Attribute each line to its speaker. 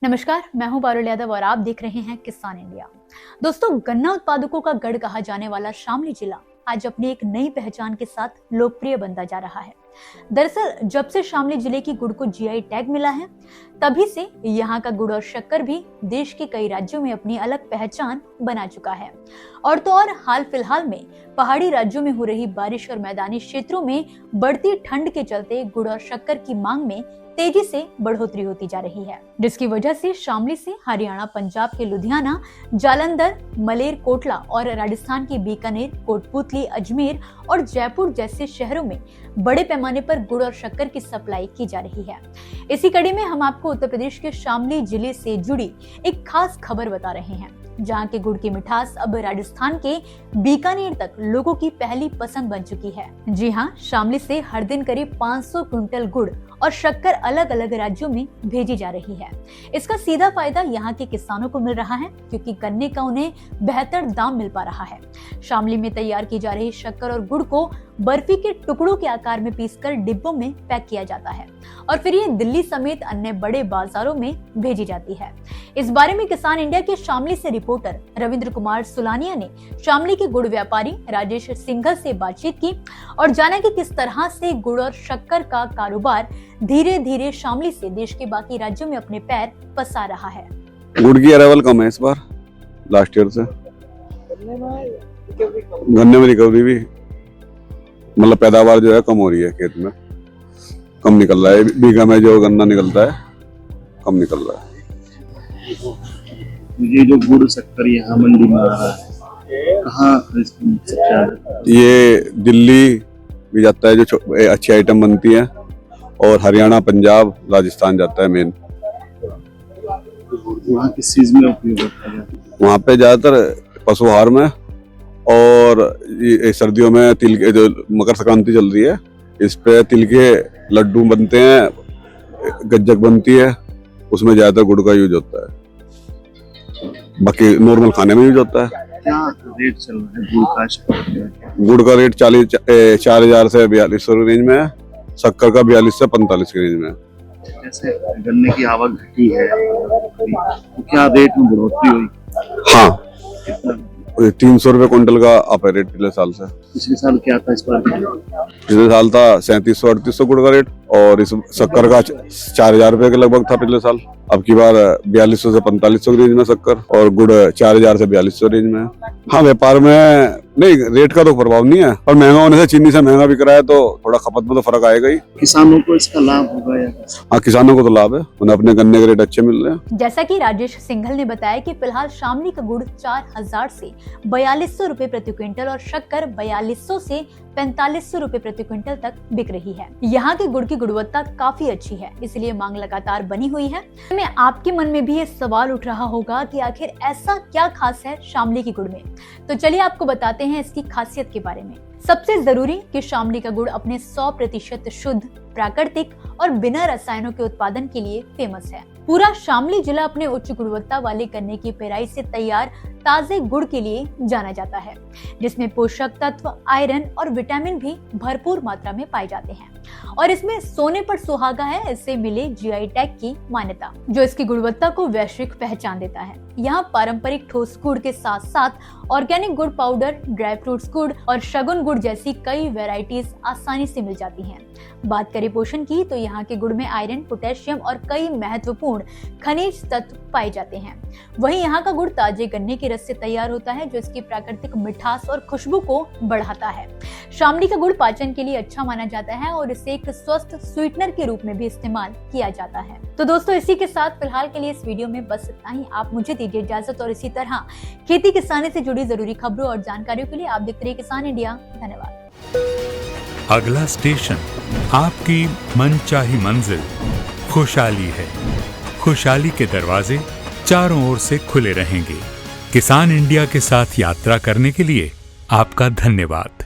Speaker 1: नमस्कार, मैं हूं पारुल यादव और आप देख रहे हैं किसान इंडिया। दोस्तों, गन्ना उत्पादकों का गढ़ कहा जाने वाला शामली जिला आज अपनी एक नई पहचान के साथ लोकप्रिय बनता जा रहा है। दरअसल जब से शामली जिले की गुड़ को जीआई टैग मिला है, तभी से यहाँ का गुड़ और शक्कर भी देश के कई राज्यों में अपनी अलग पहचान बना चुका है। और तो और हाल फिलहाल में पहाड़ी राज्यों में हो रही बारिश और मैदानी क्षेत्रों में बढ़ती ठंड के चलते गुड़ और शक्कर की मांग में तेजी से बढ़ोतरी होती जा रही है, जिसकी वजह से शामली से हरियाणा, पंजाब के लुधियाना, जालंधर, मलेर कोटला और राजस्थान के बीकानेर, कोटपुतली, अजमेर और जयपुर जैसे शहरों में बड़े पैमाने पर गुड़ और शक्कर की सप्लाई की जा रही है। इसी कड़ी में हम आपको उत्तर प्रदेश के शामली जिले से जुड़ी एक खास खबर बता रहे हैं, जहां के गुड़ की मिठास अब राजस्थान के बीकानेर तक लोगों की पहली पसंद बन चुकी है। जी हां, शामली से हर दिन करीब 500 क्विंटल गुड़ और शक्कर अलग अलग राज्यों में भेजी जा रही है। इसका सीधा फायदा यहाँ के किसानों को मिल रहा है, क्योंकि गन्ने का उन्हें बेहतर दाम मिल पा रहा है। शामली में तैयार की जा रही शक्कर और गुड़ को बर्फी के टुकड़ों के आकार में पीसकर डिब्बों में पैक किया जाता है और फिर ये दिल्ली समेत अन्य बड़े बाजारों में भेजी जाती है। इस बारे में किसान इंडिया के शामली से रिपोर्टर रविंद्र कुमार सुलानिया ने शामली के गुड़ व्यापारी राजेश सिंघल से बातचीत की और जाना कि किस तरह से गुड़ और शक्कर का कारोबार धीरे धीरे शामली से देश के बाकी राज्यों में अपने पैर पसार रहा है।
Speaker 2: गुड़ की अराइवल कम है इस बार लास्ट ईयर से। गन्ने में रिकवरी भी मतलब पैदावार जो है कम हो रही है, खेत में कम निकल रहा है, बीघा में जो गन्ना निकलता है कम निकल रहा है।
Speaker 3: ये जो गुड़ शक्कर यहाँ मंडी में आ रहा है, कहाँ
Speaker 2: ये दिल्ली भी जाता है जो अच्छी आइटम बनती है, और हरियाणा, पंजाब, राजस्थान जाता है मेन।
Speaker 3: वहाँ किस चीज में उपयोग होता है?
Speaker 2: वहाँ पे ज्यादातर पशु आहार में, और ये सर्दियों में तिल के जो मकर संक्रांति चल रही है, इस पे तिल के लड्डू बनते हैं, गज्जक बनती है, उसमें ज्यादातर गुड़ का यूज होता है। बाकी नॉर्मल खाने में यूज होता है।
Speaker 3: क्या रेट चल रहा है गुड़ का?
Speaker 2: गुड़ का रेट 4,000 से 4,200 रेंज में है, शक्कर का 42 से 45 की रेंज में है।
Speaker 3: जैसे गन्ने की आवक घटी है, तो क्या रेट में बढ़ोतरी हुई?
Speaker 2: हाँ,
Speaker 3: कितना?
Speaker 2: 300 रुपए क्विंटल का आप रेट पिछले साल से।
Speaker 3: पिछले साल क्या था इस बार?
Speaker 2: पिछले साल था 3700-3800 गुड़ का रेट, और इस शक्कर का 4,000 रुपए के लगभग था पिछले साल। अब की बार 4200 से 4500 रेंज में शक्कर, और गुड़ 4,000 से 4,200 रेंज में। हाँ, व्यापार में नहीं, रेट का तो प्रभाव नहीं है, और महंगा होने से, चीनी से महंगा बिक रहा है, तो थोड़ा खपत में तो फर्क आएगा ही।
Speaker 3: किसानों को इसका लाभ होगा या?
Speaker 2: हाँ, किसानों को तो लाभ है, उन्हें अपने गन्ने के रेट अच्छे मिल रहे हैं।
Speaker 1: जैसा कि राजेश सिंघल ने बताया कि फिलहाल शामली का गुड़ 4,000 से 4,200 रुपए प्रति क्विंटल और शक्कर 4,200 से 4,500 रुपए प्रति क्विंटल तक बिक रही है। यहाँ के गुड़ की गुणवत्ता काफी अच्छी है, इसलिए मांग लगातार बनी हुई है। में आपके मन में भी ये सवाल उठ रहा होगा कि आखिर ऐसा क्या खास है शामली की गुड़ में। तो चलिए आपको बताते हैं इसकी खासियत के बारे में। सबसे जरूरी कि शामली का गुड़ अपने 100% शुद्ध, प्राकृतिक और बिना रसायनों के उत्पादन के लिए फेमस है। पूरा शामली जिला अपने उच्च गुणवत्ता वाले गन्ने की पेराई से तैयार ताजे गुड़ के लिए जाना जाता है, जिसमें पोषक तत्व, आयरन और विटामिन भी भरपूर मात्रा में पाए जाते हैं। और इसमें सोने पर सुहागा है, इससे मिले जीआई टैग की मान्यता, जो इसकी गुणवत्ता को वैश्विक पहचान देता है। यहाँ पारंपरिक ठोस गुड़ के साथ साथ ऑर्गेनिक गुड़ पाउडर, ड्राई फ्रूट्स गुड़ और शगुन गुड़ जैसी कई वैरायटीज आसानी से मिल जाती हैं। बात करें पोषण की, तो यहाँ के गुड़ में आयरन, पोटेशियम और कई महत्वपूर्ण खनिज तत्व पाए जाते हैं। वहीं यहाँ का गुड़ ताजे गन्ने के रस से तैयार होता है, जो इसकी प्राकृतिक मिठास और खुशबू को बढ़ाता है। शामली का गुड़ पाचन के लिए अच्छा माना जाता है और इसे एक स्वस्थ स्वीटनर के रूप में भी इस्तेमाल किया जाता है। तो दोस्तों, इसी के साथ फिलहाल के लिए इस वीडियो में बस इतना ही। आप मुझे दीजिए इजाजत, और इसी तरह खेती किसानी से जुड़ी जरूरी खबरों और जानकारियों के लिए आप देखते रहिए किसान इंडिया। धन्यवाद।
Speaker 4: अगला स्टेशन आपकी मनचाही मंजिल खुशहाली है। खुशहाली के दरवाजे चारों ओर से खुले रहेंगे। किसान इंडिया के साथ यात्रा करने के लिए आपका धन्यवाद।